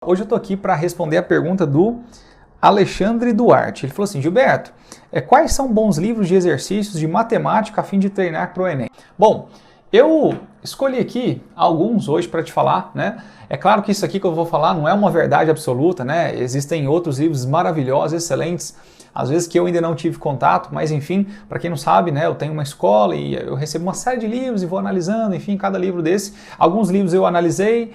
Hoje eu estou aqui para responder a pergunta do Alexandre Duarte. Ele falou assim: Gilberto, quais são bons livros de exercícios de matemática a fim de treinar para o Enem? Bom, eu escolhi aqui alguns hoje para te falar, né? É claro que isso aqui que eu vou falar não é uma verdade absoluta, né? Existem outros livros maravilhosos, excelentes, às vezes que eu ainda não tive contato, mas enfim, para quem não sabe, né, eu tenho uma escola e eu recebo uma série de livros e vou analisando, enfim, cada livro desse. Alguns livros eu analisei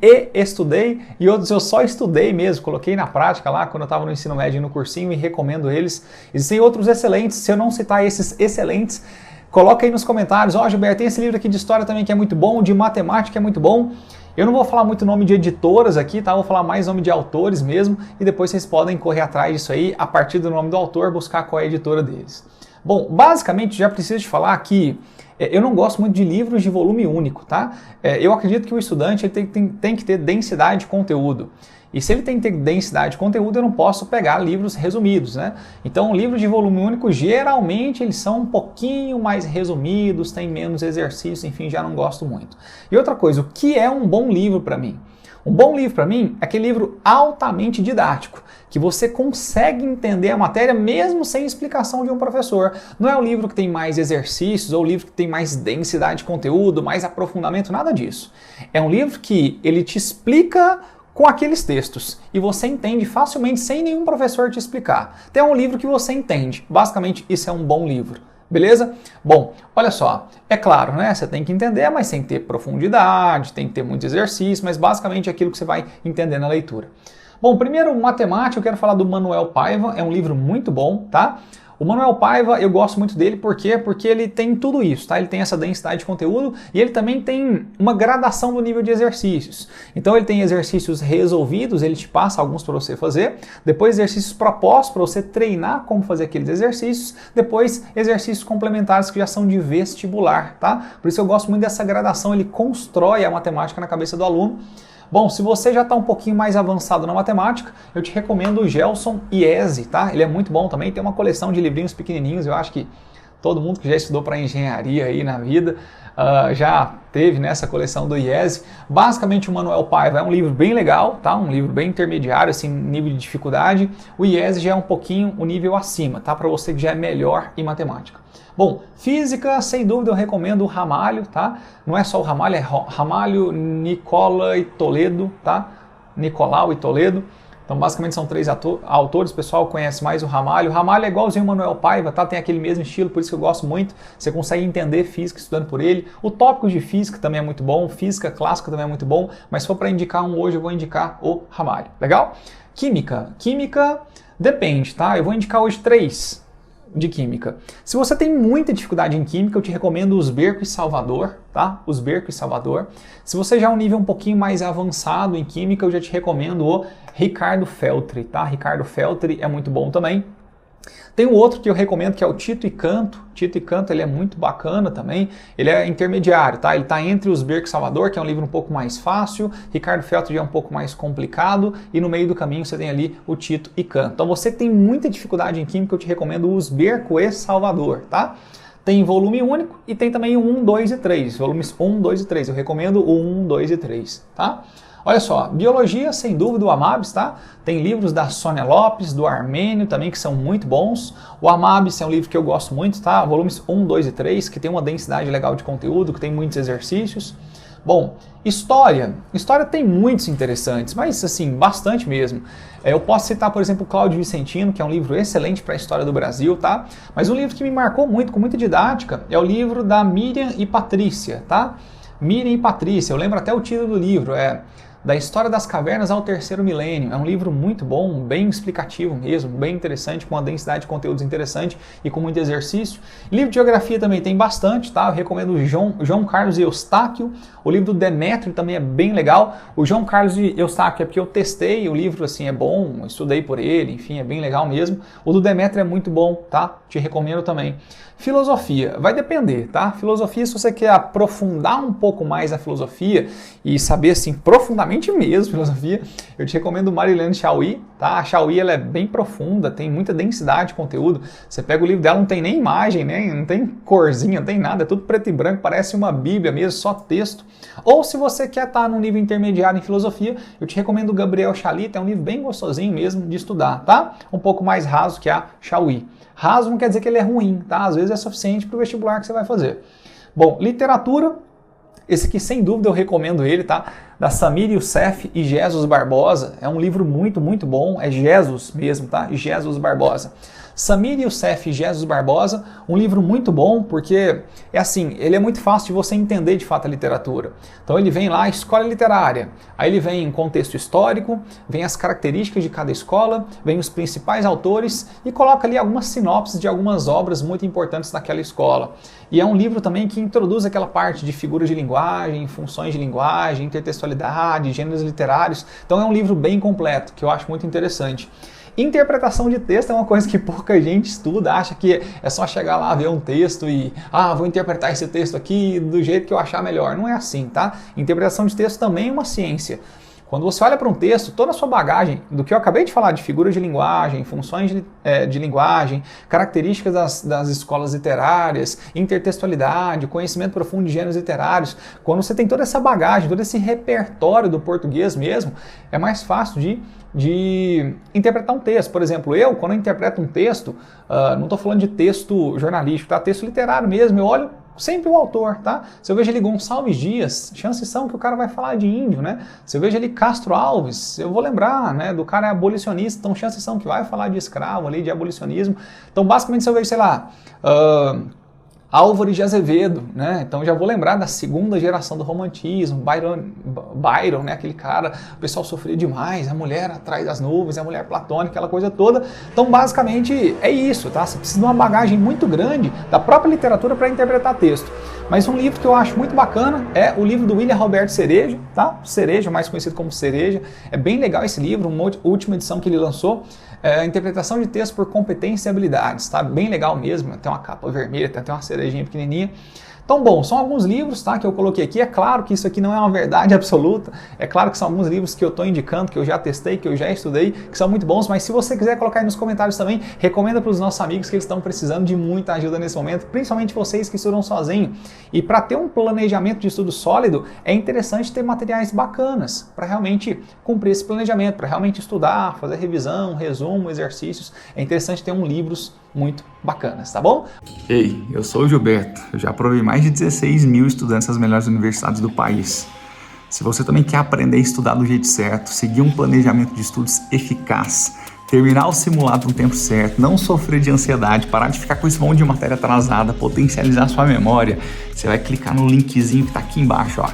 e estudei, e outros eu só estudei mesmo, coloquei na prática lá quando eu estava no ensino médio e no cursinho e recomendo eles. Existem outros excelentes, se eu não citar esses excelentes, coloca aí nos comentários: ó, Gilberto, tem esse livro aqui de história também que é muito bom, de matemática é muito bom. Eu não vou falar muito nome de editoras aqui, tá? Vou falar mais nome de autores mesmo, e depois vocês podem correr atrás disso aí, a partir do nome do autor, buscar qual é a editora deles. Bom, basicamente já preciso te falar que eu não gosto muito de livros de volume único, tá? Eu acredito que o estudante ele tem que ter densidade de conteúdo. E se ele tem que ter densidade de conteúdo, eu não posso pegar livros resumidos, né? Então, livros de volume único, geralmente, eles são um pouquinho mais resumidos, tem menos exercícios, enfim, já não gosto muito. E outra coisa, o que é um bom livro para mim? Um bom livro para mim é aquele livro altamente didático, que você consegue entender a matéria mesmo sem explicação de um professor. Não é o livro que tem mais exercícios ou o livro que tem mais densidade de conteúdo, mais aprofundamento, nada disso. É um livro que ele te explica com aqueles textos e você entende facilmente sem nenhum professor te explicar. Então é um livro que você entende. Basicamente, isso é um bom livro. Beleza? Bom, olha só, é claro, né? Você tem que entender, mas tem que ter profundidade, tem que ter muito exercício, mas basicamente é aquilo que você vai entender na leitura. Bom, primeiro, matemática, eu quero falar do Manuel Paiva, é um livro muito bom, tá? O Manuel Paiva, eu gosto muito dele, por quê? Porque ele tem tudo isso, tá? Ele tem essa densidade de conteúdo e ele também tem uma gradação do nível de exercícios. Então ele tem exercícios resolvidos, ele te passa alguns para você fazer, depois exercícios propostos para você treinar como fazer aqueles exercícios, depois exercícios complementares que já são de vestibular, tá? Por isso eu gosto muito dessa gradação, ele constrói a matemática na cabeça do aluno. Bom, se você já está um pouquinho mais avançado na matemática, eu te recomendo o Gelson Iese, tá? Ele é muito bom também, tem uma coleção de livrinhos pequenininhos, eu acho que todo mundo que já estudou para engenharia aí na vida já teve nessa coleção do Iese. Basicamente o Manuel Paiva é um livro bem legal, tá? Um livro bem intermediário, assim, nível de dificuldade. O Iese já é um pouquinho o nível acima, tá? Para você que já é melhor em matemática. Bom, física, sem dúvida eu recomendo o Ramalho, tá? Não é só o Ramalho, é Ramalho, Nicola e Toledo, tá? Nicolau e Toledo. Então, basicamente são três autores, o pessoal conhece mais o Ramalho. O Ramalho é igualzinho o Manuel Paiva, tá? Tem aquele mesmo estilo, por isso que eu gosto muito. Você consegue entender física estudando por ele. O tópico de física também é muito bom, física clássica também é muito bom, mas se for para indicar um hoje, eu vou indicar o Ramalho. Legal? Química. Química depende, tá? Eu vou indicar hoje 3 de química. Se você tem muita dificuldade em química, eu te recomendo os Berco e Salvador, tá? Os Berco e Salvador. Se você já é um nível um pouquinho mais avançado em química, eu já te recomendo o Ricardo Feltri, tá? Ricardo Feltri é muito bom também. Tem um outro que eu recomendo que é o Tito e Canto. Tito e Canto, ele é muito bacana também. Ele é intermediário, tá? Ele está entre os Berco e Salvador, que é um livro um pouco mais fácil. Ricardo Feltri já é um pouco mais complicado. E no meio do caminho você tem ali o Tito e Canto. Então você que tem muita dificuldade em química, eu te recomendo os Berco e Salvador, tá? Tem volume único e tem também o 1, 2 e 3. Volumes 1, 2 e 3. Eu recomendo o 1, 2 e 3, tá? Olha só, biologia, sem dúvida, o Amabis, tá? Tem livros da Sônia Lopes, do Armênio também, que são muito bons. O Amabis é um livro que eu gosto muito, tá? Volumes 1, 2 e 3, que tem uma densidade legal de conteúdo, que tem muitos exercícios. Bom, história. História tem muitos interessantes, mas assim, bastante mesmo. Eu posso citar, por exemplo, o Cláudio Vicentino, que é um livro excelente para a história do Brasil, tá? Mas um livro que me marcou muito, com muita didática, é o livro da Miriam e Patrícia, tá? Miriam e Patrícia, eu lembro até o título do livro, Da História das Cavernas ao Terceiro Milênio. É um livro muito bom, bem explicativo mesmo, bem interessante, com uma densidade de conteúdos interessante e com muito exercício. Livro de geografia também tem bastante, tá? Eu recomendo o João Carlos Eustáquio. O livro do Demétrio também é bem legal. O João Carlos Eustáquio é porque eu testei, o livro assim é bom, estudei por ele, enfim, é bem legal mesmo. O do Demétrio é muito bom, tá? Te recomendo também. Filosofia, vai depender, tá? Filosofia, se você quer aprofundar um pouco mais a filosofia e saber assim profundamente antigamente mesmo, filosofia, eu te recomendo Marilyn Chaui, tá? A Chaui, ela é bem profunda, tem muita densidade de conteúdo. Você pega o livro dela, não tem nem imagem, né? Não tem corzinha, não tem nada, é tudo preto e branco, parece uma bíblia mesmo, só texto. Ou se você quer estar num nível intermediário em filosofia, eu te recomendo o Gabriel Chalita, é um livro bem gostosinho mesmo de estudar, tá? Um pouco mais raso que a Chaui. Raso não quer dizer que ele é ruim, tá? Às vezes é suficiente para o vestibular que você vai fazer. Bom, literatura, esse aqui sem dúvida eu recomendo ele, tá? Da Samir Youssef e Jesus Barbosa. É um livro muito, muito bom, é Jesus mesmo, tá? Jesus Barbosa. Samir Youssef e Jesus Barbosa, um livro muito bom, porque é assim, ele é muito fácil de você entender de fato a literatura. Então ele vem lá, escola literária, aí ele vem em contexto histórico, vem as características de cada escola, vem os principais autores e coloca ali algumas sinopses de algumas obras muito importantes daquela escola. E é um livro também que introduz aquela parte de figuras de linguagem, funções de linguagem, intertextualidade, gêneros literários. Então é um livro bem completo, que eu acho muito interessante. Interpretação de texto é uma coisa que pouca gente estuda, acha que é só chegar lá, ver um texto e vou interpretar esse texto aqui do jeito que eu achar melhor. Não é assim, tá? Interpretação de texto também é uma ciência. Quando você olha para um texto, toda a sua bagagem, do que eu acabei de falar, de figuras de linguagem, funções de linguagem, características das escolas literárias, intertextualidade, conhecimento profundo de gêneros literários, quando você tem toda essa bagagem, todo esse repertório do português mesmo, é mais fácil de interpretar um texto. Por exemplo, eu, quando eu interpreto um texto, não estou falando de texto jornalístico, tá? Texto literário mesmo, eu olho sempre o autor, tá? Se eu vejo ali Gonçalves Dias, chances são que o cara vai falar de índio, né? Se eu vejo ali Castro Alves, eu vou lembrar, né, do cara abolicionista, então chances são que vai falar de escravo ali, de abolicionismo. Então, basicamente, se eu vejo, sei lá, Álvares de Azevedo, né? Então já vou lembrar da segunda geração do romantismo, Byron, né? Aquele cara, o pessoal sofria demais, a mulher atrás das nuvens, a mulher platônica, aquela coisa toda. Então basicamente é isso, tá? Você precisa de uma bagagem muito grande da própria literatura para interpretar texto. Mas um livro que eu acho muito bacana é o livro do William Roberto Cereja, tá? Cereja, mais conhecido como Cereja. É bem legal esse livro, uma última edição que ele lançou. Interpretação de texto por competência e habilidades, tá? Bem legal mesmo, tem uma capa vermelha, tem até uma cerejinha pequenininha. Então, bom, são alguns livros, tá, que eu coloquei aqui. É claro que isso aqui não é uma verdade absoluta. É claro que são alguns livros que eu estou indicando, que eu já testei, que eu já estudei, que são muito bons. Mas se você quiser colocar aí nos comentários também, recomenda para os nossos amigos que eles estão precisando de muita ajuda nesse momento, principalmente vocês que estudam sozinho. E para ter um planejamento de estudo sólido, é interessante ter materiais bacanas para realmente cumprir esse planejamento, para realmente estudar, fazer revisão, resumo, exercícios. É interessante ter livros muito bacanas, tá bom? Ei, eu sou o Gilberto, eu já aprovei mais de 16 mil estudantes das melhores universidades do país. Se você também quer aprender a estudar do jeito certo, seguir um planejamento de estudos eficaz, terminar o simulado no tempo certo, não sofrer de ansiedade, parar de ficar com esse monte de matéria atrasada, potencializar sua memória, você vai clicar no linkzinho que está aqui embaixo, ó,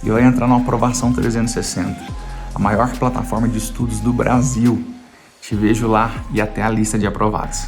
e vai entrar no Aprovação 360, a maior plataforma de estudos do Brasil. Te vejo lá e até a lista de aprovados.